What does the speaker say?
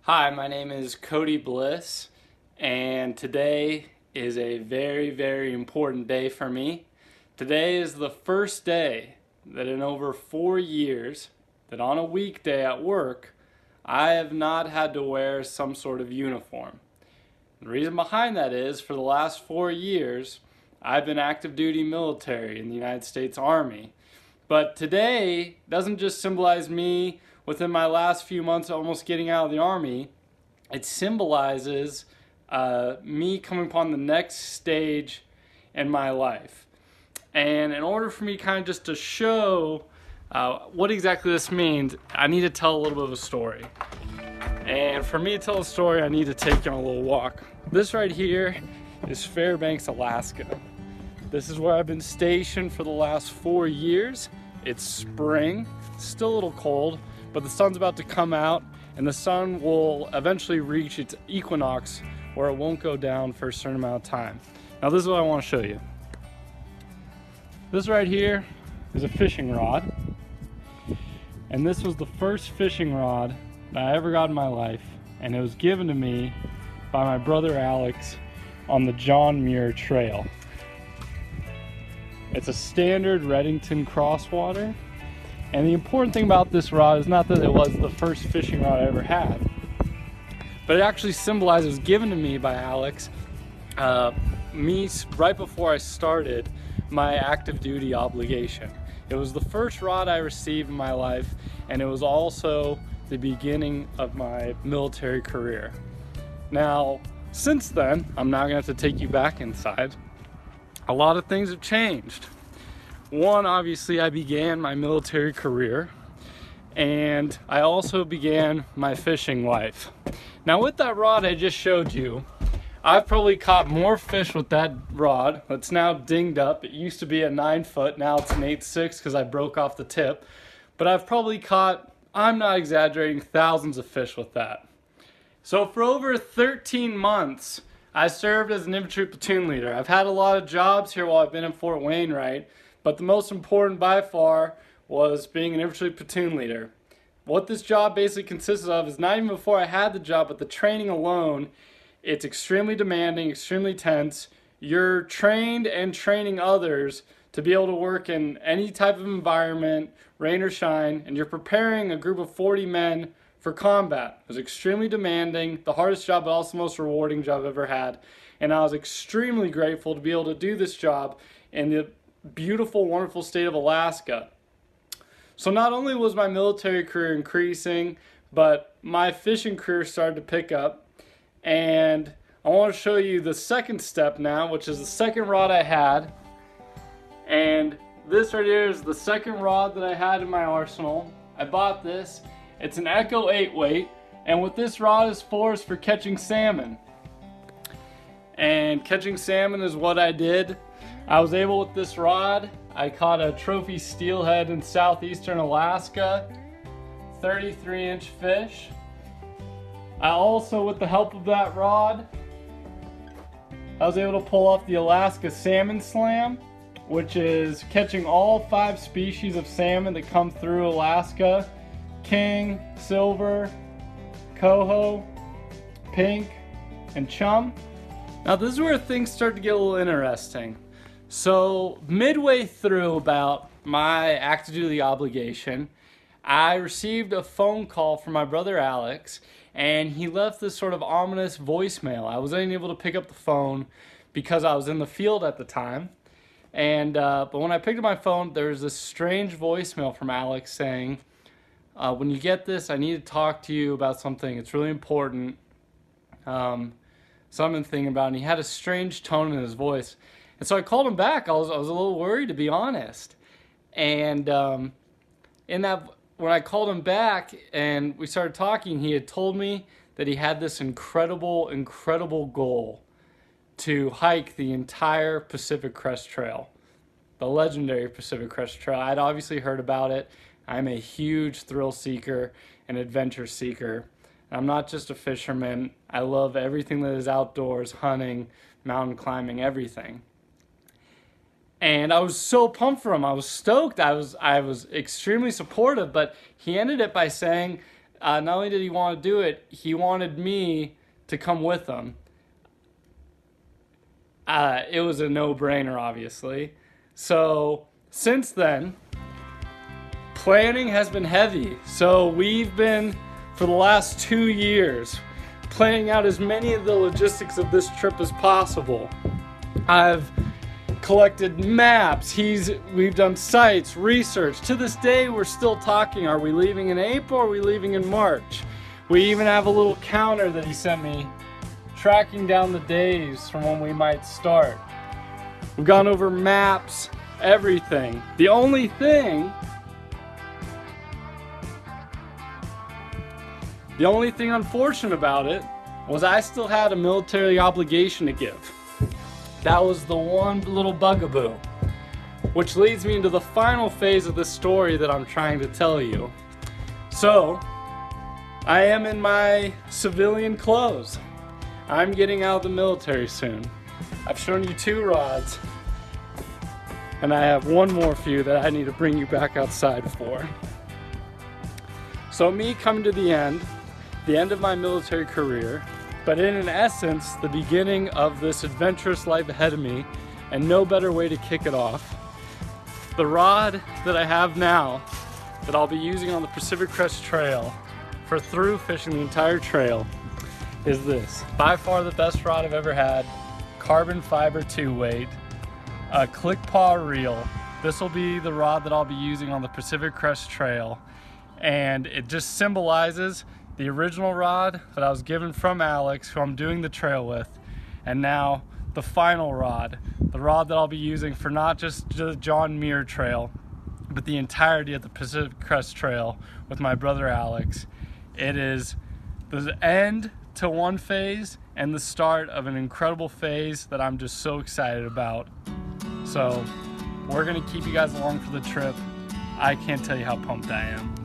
Hi, my name is Cody Bliss, and today is a very important day for me. Today is the first day that in over 4 years, that on a weekday at work, I have not had to wear some sort of uniform. The reason behind that is, for the last 4 years, I've been active duty military in the United States Army. But today doesn't just symbolize me within my last few months almost getting out of the Army. It symbolizes me coming upon the next stage in my life. And in order for me kind of just to show what exactly this means, I need to tell a little bit of a story. And for me to tell a story, I need to take you on a little walk. This right here is Fairbanks, Alaska. This is where I've been stationed for the last 4 years. It's spring, still a little cold, but the sun's about to come out and the sun will eventually reach its equinox where it won't go down for a certain amount of time. Now this is what I want to show you. This right here is a fishing rod, and this was the first fishing rod that I ever got in my life, and it was given to me by my brother Alex on the John Muir Trail. It's a standard Redington crosswater, and the important thing about this rod is not that it was the first fishing rod I ever had, but it actually symbolizes, given to me by Alex, me right before I started my active duty obligation. It was the first rod I received in my life, and it was also the beginning of my military career. Now, since then, I'm now gonna have to take you back inside. A lot of things have changed. One, obviously, I began my military career, and I also began my fishing life. Now, with that rod I just showed you, I've probably caught more fish with that rod. It's now dinged up. It used to be a 9 foot, now it's an 8.6 because I broke off the tip. But I've probably caught, I'm not exaggerating, thousands of fish with that. So for over 13 months, I served as an infantry platoon leader. I've had a lot of jobs here while I've been in Fort Wainwright, but the most important by far was being an infantry platoon leader. What this job basically consists of is not even before I had the job, but the training alone, it's extremely demanding, extremely tense. You're trained and training others to be able to work in any type of environment, rain or shine, and you're preparing a group of 40 men for combat. It was extremely demanding, the hardest job, but also the most rewarding job I've ever had. And I was extremely grateful to be able to do this job in the beautiful, wonderful state of Alaska. So not only was my military career increasing, but my fishing career started to pick up. And I want to show you the second step now, which is the second rod I had. And this right here is the second rod that I had in my arsenal. I bought this. It's an Echo 8 weight, and what this rod is for catching salmon. And catching salmon is what I did. I was able with this rod, I caught a trophy steelhead in southeastern Alaska, 33-inch fish. I also, with the help of that rod, I was able to pull off the Alaska Salmon Slam, which is catching all 5 species of salmon that come through Alaska: king, silver, coho, pink, and chum. Now this is where things start to get a little interesting. So midway through about my active duty obligation, I received a phone call from my brother Alex, and he left this sort of ominous voicemail. I was unable to pick up the phone because I was in the field at the time. And but when I picked up my phone, there was this strange voicemail from Alex saying, when you get this, I need to talk to you about something. It's really important. Something thinking about it. And he had a strange tone in his voice. And so I called him back. I was a little worried, to be honest. And when I called him back and we started talking, he had told me that he had this incredible goal to hike the entire Pacific Crest Trail, the legendary Pacific Crest Trail. I'd obviously heard about it. I'm a huge thrill seeker and adventure seeker. I'm not just a fisherman. I love everything that is outdoors, hunting, mountain climbing, everything. And I was so pumped for him. I was stoked. I was extremely supportive, but he ended it by saying, not only did he want to do it, he wanted me to come with him. It was a no-brainer, obviously. So since then, planning has been heavy. So we've been, for the last 2 years, planning out as many of the logistics of this trip as possible. I've collected maps, we've done sites, research. To this day, we're still talking, are we leaving in April or are we leaving in March? We even have a little counter that he sent me, tracking down the days from when we might start. We've gone over maps, everything. The only thing unfortunate about it was I still had a military obligation to give. That was the one little bugaboo, which leads me into the final phase of the story that I'm trying to tell you. So, I am in my civilian clothes. I'm getting out of the military soon. I've shown you 2 rods, and I have one more for you that I need to bring you back outside for. So me coming to the end of my military career, but in essence, the beginning of this adventurous life ahead of me, and no better way to kick it off. The rod that I have now, that I'll be using on the Pacific Crest Trail for through fishing the entire trail, is this. By far the best rod I've ever had. Carbon fiber 2-weight, a click paw reel. This will be the rod that I'll be using on the Pacific Crest Trail, and it just symbolizes the original rod that I was given from Alex, who I'm doing the trail with, and now the final rod, the rod that I'll be using for not just the John Muir Trail, but the entirety of the Pacific Crest Trail with my brother Alex. It is the end to one phase and the start of an incredible phase that I'm just so excited about. So we're gonna keep you guys along for the trip. I can't tell you how pumped I am.